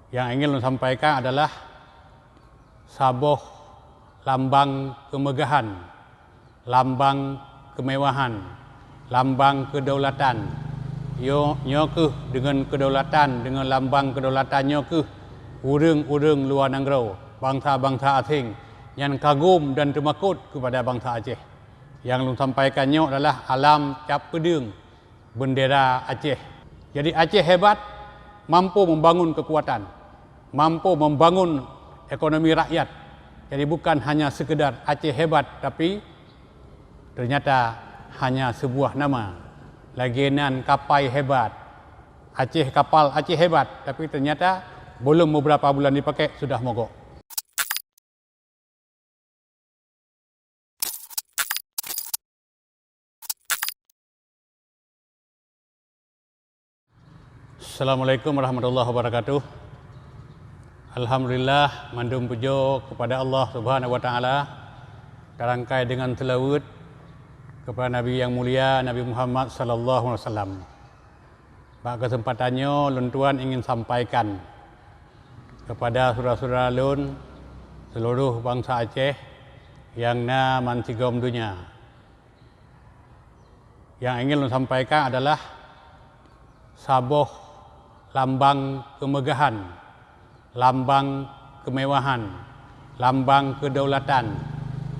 Yang ingin saya sampaikan adalah sabuh lambang kemegahan, lambang kemewahan, lambang kedaulatan. Nyo ke dengan kedaulatan, dengan lambang kedaulatannya ke urang-urang luar negara, bangsa-bangsa asing yang kagum dan termakut kepada bangsa Aceh. Yang lu sampaikannya adalah alam cap kedung, bendera Aceh. Jadi Aceh hebat, mampu membangun kekuatan, mampu membangun ekonomi rakyat. Jadi bukan hanya sekedar Aceh hebat, tapi ternyata hanya sebuah nama. Lagian kapal hebat, Aceh kapal Aceh hebat, tapi ternyata belum beberapa bulan dipakai sudah mogok. Assalamualaikum warahmatullahi wabarakatuh. Alhamdulillah, mandum pujo kepada Allah Subhanahu wa taala, terangkai dengan selawat kepada Nabi yang mulia Nabi Muhammad sallallahu alaihi wasallam. Pada kesempatannya lun tuan ingin sampaikan kepada saudara-saudara lun seluruh bangsa Aceh yang na mantigom dunia. Yang ingin lun sampaikan adalah sabuh lambang kemegahan, lambang kemewahan, lambang kedaulatan.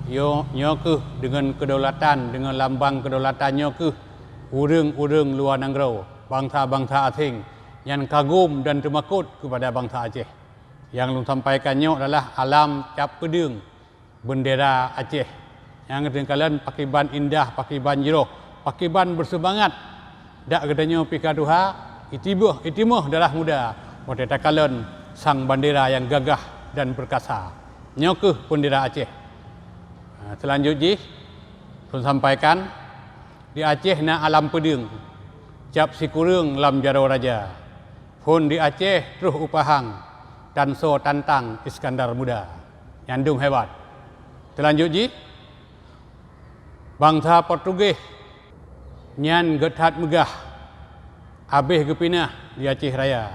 Nyo ke dengan kedaulatan, dengan lambang kedaulatannya ke urang-urang luar negara, bangsa-bangsa asing yang kagum dan termakut kepada bangsa Aceh. Yang lu sampaikannya adalah alam cap kedung, bendera Aceh. Yang kadang-kadang pakiban indah, pakiban jeroh, pakiban bersemangat. Dak katanya pikaduha itimuh darah muda. Pada takalon sang bendera yang gagah dan perkasa. Nyokuh bendera Aceh. Selanjutnya, saya sampaikan di Aceh na alam pedung. Cap sikurung lam jaro raja. Pun di Aceh terus upahang tanso tantang Iskandar muda. Nyandung hebat. Selanjutnya, bangsa Portugis nyan gethat megah habis kepinah di Aceh Raya.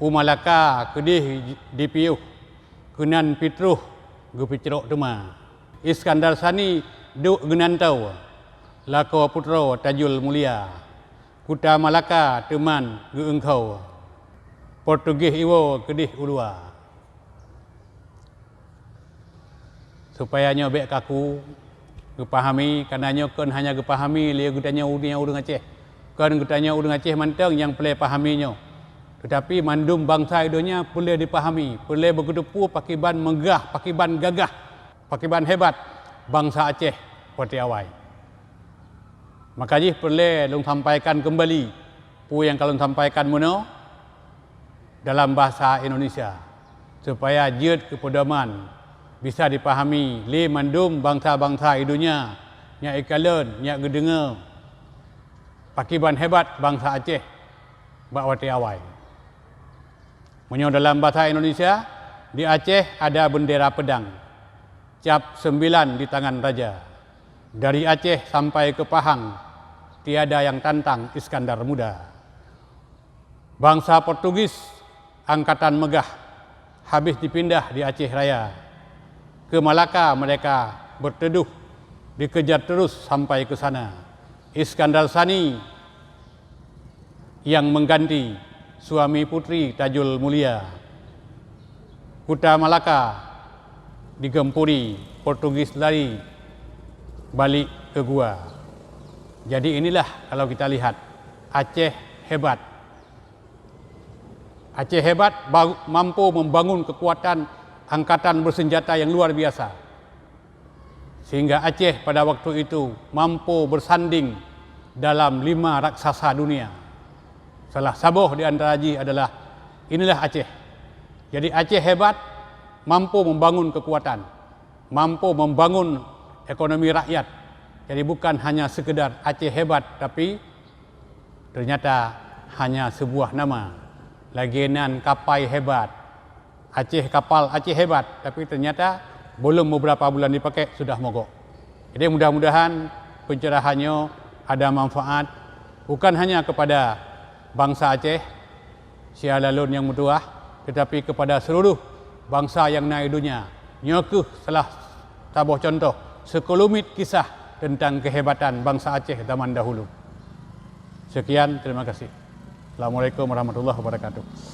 Umalaka kedih dipiuh kenan pitruh gepicrok tema. Iskandar Sani duk genantau lako putro Tajul Mulia. Kuta Malaka teman geengkau. Portugis iwo kedih ulua. Supaya nyo bek kaku gepahami, karenanya kon hanya gepahami lia gutanya urang Aceh. Kon gutanya urang Aceh manteng yang boleh pahaminya. Tetapi mandum bangsa idonya boleh dipahami, boleh bergedepu pakiban megah, pakiban gagah, pakiban hebat bangsa Aceh seperti awal. Makanya boleh long sampaikan kembali pu yang kalau sampaikan muno dalam bahasa Indonesia supaya jid kepedoman bisa dipahami li mandum bangsa-bangsa idunya nya ikalon nya gedenga pakiban hebat bangsa Aceh bakwati awai. Menyo dalam bahasa Indonesia di Aceh ada bendera pedang cap 9 di tangan raja. Dari Aceh sampai ke Pahang tiada yang tantang Iskandar muda. Bangsa Portugis angkatan megah habis dipindah di Aceh Raya. Ke Malaka mereka berteduh, dikejar terus sampai ke sana. Iskandar Sani yang mengganti suami putri Tajul Mulia. Kuta Malaka digempuri, Portugis lari balik ke gua. Jadi inilah kalau kita lihat Aceh hebat. Aceh hebat mampu membangun kekuatan angkatan bersenjata yang luar biasa. Sehingga Aceh pada waktu itu mampu bersanding dalam 5 raksasa dunia. Salah sabuh di antara adalah inilah Aceh. Jadi Aceh hebat, mampu membangun kekuatan, mampu membangun ekonomi rakyat. Jadi bukan hanya sekedar Aceh hebat, tapi ternyata hanya sebuah nama. Lagian kapal hebat, Aceh kapal Aceh hebat, tapi ternyata belum beberapa bulan dipakai sudah mogok. Jadi mudah-mudahan pencerahannya ada manfaat bukan hanya kepada bangsa Aceh, sialalun yang mutuah, tetapi kepada seluruh bangsa yang naik dunia. Nyokuh salah tabuh contoh sekelumit kisah tentang kehebatan bangsa Aceh zaman dahulu. Sekian, terima kasih. Assalamualaikum warahmatullahi wabarakatuh.